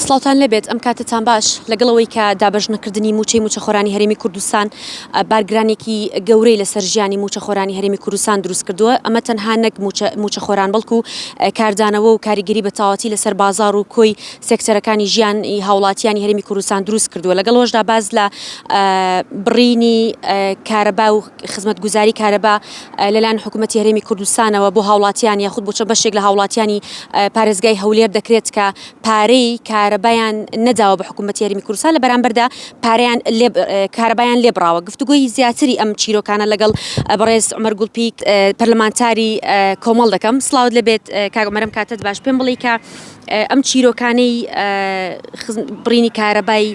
سڵاوتان لەبێت ئەم کاتتان باش لەگەڵەوەی کە دابەژنەکردنی موچەی موچەخۆرانی هەرێمی کوردستان بارگرانێکی گەورەی لەسەر ژیانی موچەخۆرانی هەرێمی کوردستان دروست کردووە. ئەمە تەنها نەک موچەخۆران بەڵکو کاردانەوە و کاریگەری بە تەواوەتی لەسەر بازار و کۆی سێکتەرەکانی ژیانی هاوڵاتیانی هەرێمی کوردستان دروست کردووە. لەگەڵەوەشدا باز لە بڕینی کارەبا و خزمەتگوزاری کارەبا لەلایەن حکوومەتی هەرێمی کوردستانەوە بۆ هاوڵاتیان یاخود بۆ چەند بەشێک لە هاوڵاتیانی پارێزگای هەولێر دەکرێت کە پارەی کارەبایان نەداوە بە حکوومەتی هەرێمی کوردستان لە بەرامبەردا کارەبایان لێبڕاوە. گفتوگۆی زیاتری ئەم چیرۆکانە لەگەڵ بەڕێز عومەر گوڵپیک پەرلەمانتاری کۆمەڵ دەکەم. سڵاوت لەبێت کاک عومەرم کاتت باش پێم بڵێ کە ئەم چیرۆکانەی بڕینی کارەبای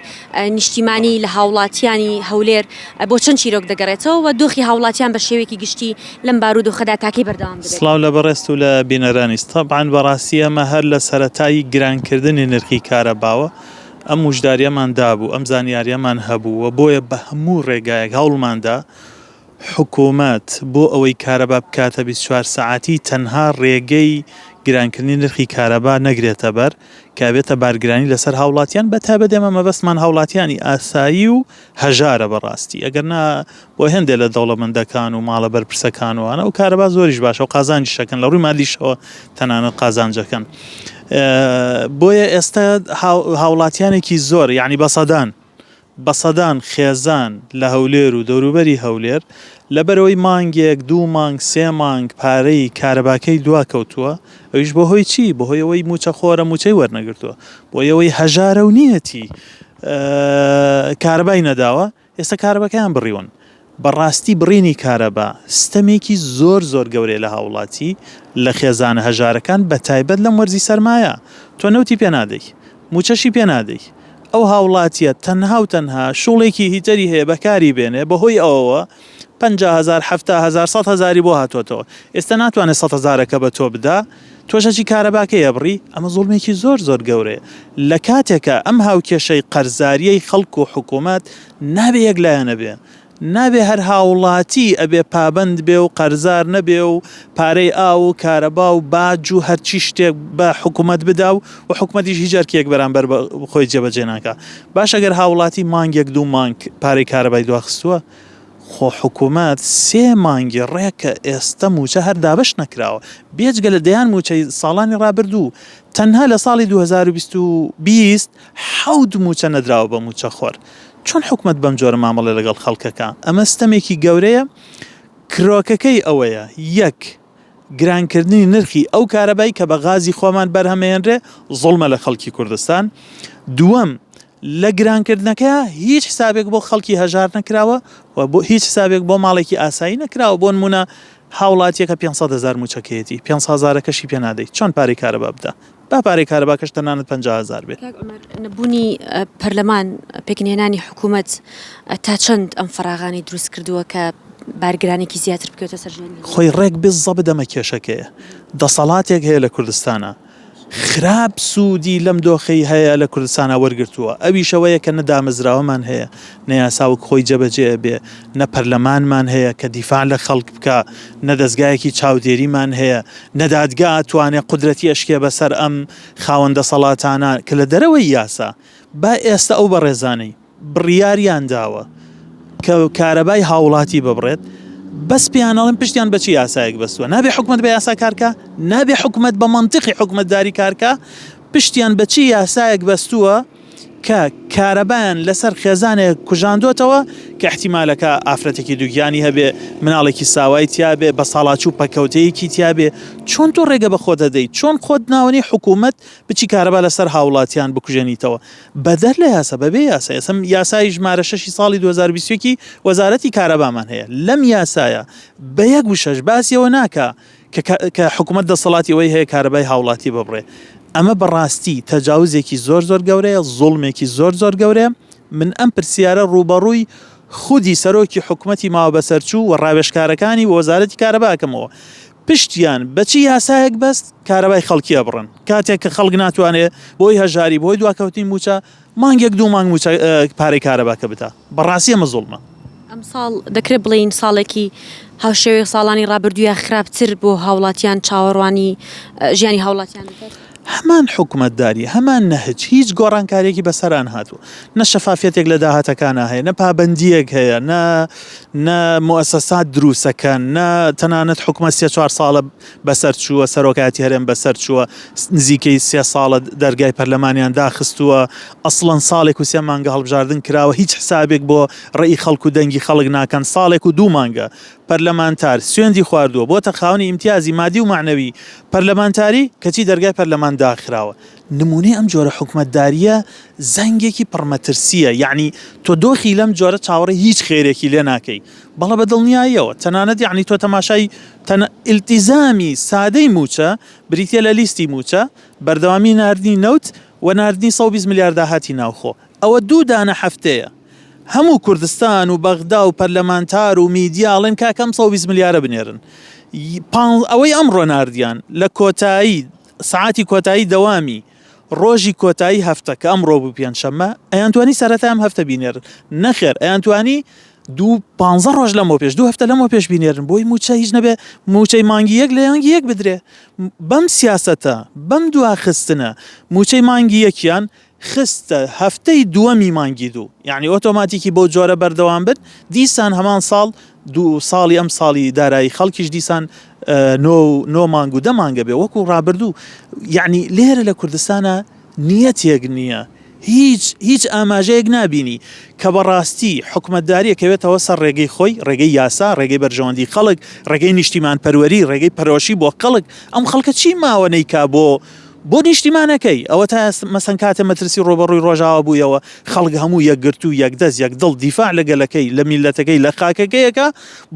نیشتیمانی لە هاوڵاتیانی هەولێر بۆ چەند چیرۆک دەگەڕێتەوە و دۆخی هاوڵاتیان بە شێوەیەکی گشتی لەم بارودۆخەدا تاکەی بەردەوام دەبێت. سڵاو لە بەڕێست و لە بینەرانی طبعاً بەڕاستی ئەمە هەر لە سەرەتایی گرانکردنی نرخی کارەباوە ئەم وشداریەمان دابوو، ئەم زانیاریەمان هەبوو و بۆیە بە هەموو ڕێگایەک هەوڵماندا حکوومەت بۆ ئەوەی کارەبا بکاتە 24 سەعاتی تەنها ڕێگەی گرانکردنی نرخی کارەبا نەگرێتە بەر کابێتە بارگرانی لەسەر هاوڵاتیان بە تایبەت ئێمە مەبەستمان هاوڵاتیانی ئاسایی و هەژارە بەڕاستی. ئەگەرنا بۆ هێندێک لە دەوڵەمەندەکان و ماڵە بەرپرسەکان وانە و کارەبا زۆریش باشە و قازانجی شەکەن لە ڕووی مالیشەوە تەنانەت قازانجەکەن. بۆیە ئێستا هاوڵاتیانێکی زۆر یعنی بەسەدان خێزان لە هەولێر و دەوروبەری هەولێر لەبەرەوەی مانگێک 2 مانگ 3 مانگ پارەی کارەباکەی دواکەوتووە. ئەویش بۆ هۆی چی؟ بۆ هۆی ئەوەی موچەخۆرە موچەی وەرنەگرتووە، بۆ ئەوەی هەژارە و نیەتی کارەبای نەداوە. ئێستا کارەبەکەیان بڕیون. بەڕاستی بڕینی کارەبا ستەمێکی زۆر گەورەی لە هاوڵاتی لە خێزانە هەژارەکان بە تایبەت لەم وەرزی سەرمایە. تۆ نەوتی پێ نادەی، موچەشی پێ نادەی، ئەو هاوڵاتیە تەنها و تەنها شوڵێکی هیتەری هەیە بەکاری بێنێ بەهۆی ئەوەوە 50,000 70,000 100,000 بۆ هاتوۆتەوە. ئێستا ناتوانێت 100,000ەکە بە تۆ بدا، تۆشەکی کارەباکەی ئەبڕی. ئەمە زوڵمێکی زۆر گەورەیە لە کاتێکە ئەم هاوکێشەی قەرزاریەی خەڵک و حکوومەت نابێ یەک لایەنە بێ، نابێ هەر هاوڵاتی ئەبێ پابند بێ و قەرزار نەبێ و پارەی ئاو و کارەبا و باج و هەرچی شتێک بە حکوومەت بدا و حکوومەتیش هیچ جارکێک بەرامبەر خۆی جێبەجێ ناکا. باش ئەگەر هاوڵاتی مانگێک 2 مانگ پارەی کارەبای دواخستووە، خۆ حکوومەت 3 مانگی ڕێکە ئێستا موچە هەر دابش نەکراوە. بێجگە لە دەیان موچەی ساڵانی ڕابردوو تەنها لە ساڵی 2020 حەوت موچە نەدراوە بە موچەخۆر. چۆن حکوومەت بەم جۆرە مامەڵێ لەگەڵ خەڵکەکە؟ ئەمە ستەمێکی گەورەیە. کرۆکەکەی ئەوەیە: 1 گرانکردنی نرخی ئەو کارەبایی کە بە غازی خۆمان بەرهەمێنرێ زوڵمە لە خەڵکی کوردستان. 2 لە گرانکردنەکە هیچ حسابێک بۆ خەڵکی هەژار نەکراوە و بۆ هیچ حسابێک بۆ ماڵێکی ئاسایی نەکراوە. بۆ نمونە هاوڵاتیەکە 500,000 موچەکەیەتی 500,000ەکەشی پێ نادەیت، چۆن پارەی کارەبا بدە؟ با پارەی کارەباکەش تەنانەت 50,000 بێت. نەبوونی پەرلەمان پێکنهێنانی حکوومەت تا چەند ئەم فەراغانی دروست کردووە کە بارگرانێکی زیاتر بکەوتە سەر ژیانی خۆی ڕێک بزە بدەمە کێشەکەیە. دەسەڵاتێک هەیە لە کوردستانە خراپ سوودی لەم دۆخەی هەیە لە کوردستانە وەرگرتووە. ئەویشەوەیە کە نەدامەزراوەمان هەیە، نەیاساوک خۆی جەبەجێ بێ، نە پەرلەمانمان هەیە کە دیفاع لە خەڵک بکە، نە دەستگایەکی چاودێریمان هەیە، نەدادگا ئەتوانێت قودرەتی ئەشکێ بەسەر ئەم خاوەندە سەڵاتانە کە لە دەرەوەی یاسا. با ئێستا ئەو بەڕێزانەی بڕیاریان داوە کە کارەبای هاوڵاتی ببڕێت، بەس پیانەڵم پشتیان بەچی یاسایەک بەستووە. نابێ حکوومەت بە یاسا کارکە، نابێ حکوومەت بە مەنتیقی حکوومەتداری کارکە، پشتیان بەچی یاسایەک بەستووە کە کارەبایان لەسەر خێزانێک کوژاندوتەوە کە احتیمالەکە ئافرەتێکی دووگیانی هەبێ، مناڵێکی ساوای تیابێ، بە ساڵاچ و پەکەوتەیەکی تیابێ. چۆن تۆ ڕێگە بە خۆت دەدەیت؟ چۆن خۆت ناوەنی حکوومەت بچی کارەبا لەسەر هاوڵاتیان بکوژێنیتەوە بەدەر لە یاسا بەبێ یاسا؟ ئێسم یاسای ژمارە 6 ساڵی 2021 وەزارەتی کارەبامان هەیە. لەم یاسایە بە یەک وشەش باسیەوە ناکە کە حکوومەت دەسەڵاتی ئەوەی هەیە کارەبای هاوڵاتی ببڕێ. ئەمە بەڕاستی تەجاوزێکی زۆر گەورەیە، زوڵمێکی زۆر گەورەیە. من ئەم پرسیارە ڕوبەڕووی خودی سەرۆکی حکوومەتی ماوە بەسەرچوو و ڕاوێژکارەکانی وەزارەتی کارەباکەمەوە. پشتیان بەچی یاسایەک بەست کارەبای خەڵکی ئەبڕن، کاتێک کە خەڵک ناتوانێت بۆی هەژاری بۆی دواکەوتنی موچە مانگێک 2 مانگ موچە پارەی کارەباکە بتا. بەڕاستی ئەمە زوڵمە. ئەم ساڵ دەکرێت بڵین ساڵێکی هاوشێوەی ساڵانی ڕابردوویە خراپتر بۆ هاوڵاتیان چاوەڕوانی ژیانی هاوڵاتیان دەکات. هەمان حکومەتداری هەمان نەهج هیچ گۆڕانکارێکی بەسەران هاتوو نە شەفافیەتێک لە داهاتەکانە هەیە نە پابەندیەک هەیە نە مؤسسات دروستەکەن نە تەنانەت حکومەت 3-4 ساڵە بەسەر چووە سەرۆکاتی هەرێم بەسەر چووە نزیکەی 3 ساڵە دەرگای پەرلەمانیان داخستووە ئەسڵەن ساڵێک و 3 مانگە هەڵبژاردن کراوە هیچ حسابێک بۆ ڕێی خەڵک و دەنگی خەڵک ناکەن ساڵێک و 2 مانگە پەرلەمانتار سوێندی خواردووە بۆتە خاوەنی ئیمتیازی مادی و معنەوی پەرلەمانتاری کەچی دەرگای پەرلەمان داخراوە نمونەی ئەم جۆرە حکومەتداریە زەنگێکی پڕمەترسیە یعنی تۆ دۆخی لەم جۆرە چاوەڕێی هیچ خێرێکی لێ ناکەی بەڵە بە دڵنیاییەوە تەنانەت یعنی تۆ تەماشای ئیلتیزامی سادەی موچە بریتە لە لیستی موچە بەردەوامی ناردنی نەوت و ناردنی 120 میلیارد داهاتی ناوخۆ ئەوە 2 دانە هەفتەیە هەموو کوردستان و بەغدا و پەرلەمانتار و میدیاڵێن کاکەم 120 میلیارە بنێرن ئەوەی ئەمڕۆ ناردیان لە کۆتایی سعاتی کۆتایی دەوامی ڕۆژی کۆتایی هەفتە کە ئەمڕۆ بوو پێنجشەممە ئەیانتوانی سەرەتا ئەم هەفتە بینێرن نەخێر ئەیانتوانی 15 ڕۆژ لەمەوە پێش 2 هەفتە لەمەوە پێش بینێرن بۆی موچە هیچ نەبێ موچەی مانگی یەک لە یانگی یەک بدرێ بەم سیاسەتە بەم دواخستنە موچەی مانگی یەکیان خستە هەفتەی دووەمی مانگی 2 یعنی ئۆتۆماتیکی بۆ جۆرە بەردەوام بن دیسان هەمان ساڵ 2 ساڵی ئەم ساڵی دارایی خەڵکیش دیسان 9 مانگ و 10 مانگە بێ وەکو ڕابردوو یعنی لێرە لە کوردستانە نیەتێک نییە هیچ ئاماژەیەک نابینی کە بەڕاستی حکومەتداریە کەوێتەوە سەر ڕێگەی خۆی ڕێگەی یاسا ڕێگەی بەرژەوەندی خەڵک ڕێگەی نیشتیمان پەروەری ڕێگەی پەرۆشی بۆ خەڵک ئەم خەڵکە چی ماوە نەیکا بۆ نیشتیمانەکەی ئەوە تا مەسەن کاتە مەترسی ڕۆبەڕووی ڕۆژاوە بوویەوە خەڵک هەموو یەکگرت و یەکدەست یەکدڵ دیفاع لەگەلەکەی لە میلەتەکەی لە خاکەکەیەکە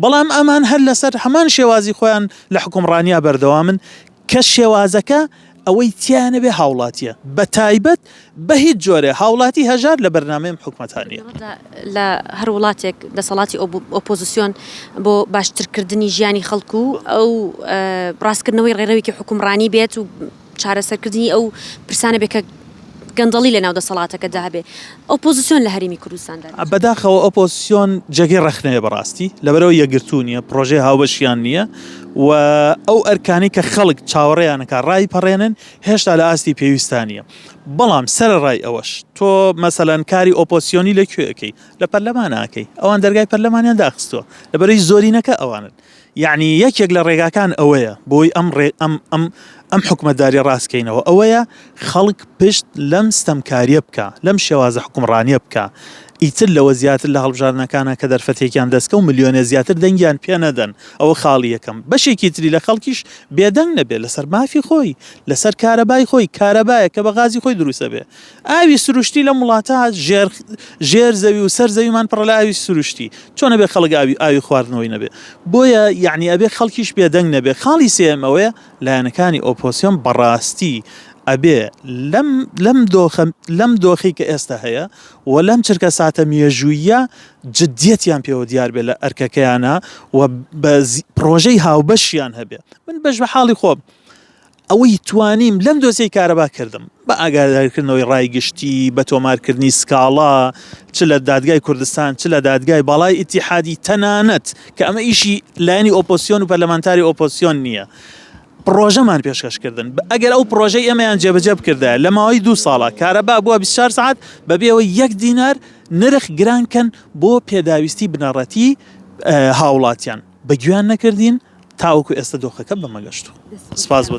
بەڵام ئەمان هەر لەسەر هەمان شێوازی خۆیان لە حکومڕانیا بەردەوامن کە شێوازەکە ئەوەی تیانە بێ هاوڵاتیە بە تایبەت بە هیچ جۆرە هاوڵاتی هەژار لە بەرنامەیەم حکومەتانیە لە هەر وڵاتێک دەسەڵاتی ئۆپۆزیسیۆن بۆ باشترکردنی ژیانی خەڵکو ئەو ڕاستکردنەوەی ڕێڕەوێکی حکومڕانی بێت و چارەسەرکردنی ئەو پرسانە بێ کە گەندەڵی لە ناو دەسەڵاتەکەدا هەبێ ئۆپۆزیسیۆن لە هەرێمی کوردستاندا بەداخەوە ئۆپۆزیسیۆن جێگەی ڕەخنەیە بەڕاستی لەبەرەوە یەکگرتوو نییە پرۆژەی هاوبەشیان نییە و ئەو ئەرکانی کە خەڵک چاوەڕێیانەکە ڕای پەڕێنن هێشتا لە ئاستی پێویستانیە بەڵام سەرڕای ئەوەش تۆ مەسەلەن کاری ئۆپۆزیسیۆنی لەکوێەکەی لە پەرلەمانەکەی ئەوان دەرگای پەرلەمانیان داخستووە لەبەرەوەی زۆرینەکە ئەوانن یعنی یەکێک لە ڕێگاکان ئەوەیە بۆی ئەم حکومەتداری ڕاستکەینەوە ئەوەیە خەڵک پشت لەم ستەمکاریە بکە لەم شێوازە حکومڕانیە بکە ئیتر لەوە زیاتر لە هەڵبژاردنەکانە کە دەرفەتێکیان دەستکە و ملیۆنە زیاتر دەنگیان پێ نەدەن ئەوە خاڵی یەکەم بەشێکی تری لە خەڵکیش بێدەنگ نەبێت لەسەر مافی خۆی لەسەر کارەبای خۆی کارەبایە کە بە غازی خۆی دروستە بێ ئاوی سروشتی لە وڵاتە ژێر زەوی و سەر زەویمان پڕە لە ئاوی سروشتی چۆنە بێ خەڵک ئاوی خواردنەوەی نەبێ بۆیە یعنی ئەبێ خەڵکیش بێدەنگ نەبێ خاڵی سێم ئەوەیە لایەنەکانی ئۆپۆزیسیۆن بەڕاستی ئەبێ لەم دۆخی کە ئێستا هەیە و لەم چرکە ساتە میێژوویە جددیەتیان پێوە دیار بێ لە ئەرکەکەیانە و بە پرۆژەی هاوبەشیان هەبێ من بەش بە حاڵی خۆم ئەوەی توانیم لەم دۆسەی کارەبا کردم بە ئاگادارکردنەوەی ڕایگشتی بە تۆمارکردنی سکاڵا چ لە دادگای کوردستان چ لە دادگای باڵای ئیتیحادی تەنانەت کە ئەمە ئیشی لایەنی ئۆپۆزیسیۆن و پەرلەمانتاری ئۆپۆزیسیۆن نییە پرۆژەمان پێشکەشکردن ئەگەر ئەو پرۆژەی ئەمەیان جێبەجێ بکردە لە ماوەی 2 ساڵە کارەبا بووە 24 ساعت بەبێەوە 1 دینار نرخ گرانکەن بۆ پێداویستی بنەڕەتی هاوڵاتیان بەگویان نەکردین تاوەکو ئێستا دۆخەکە بەمەگەشتووە سپاس بۆ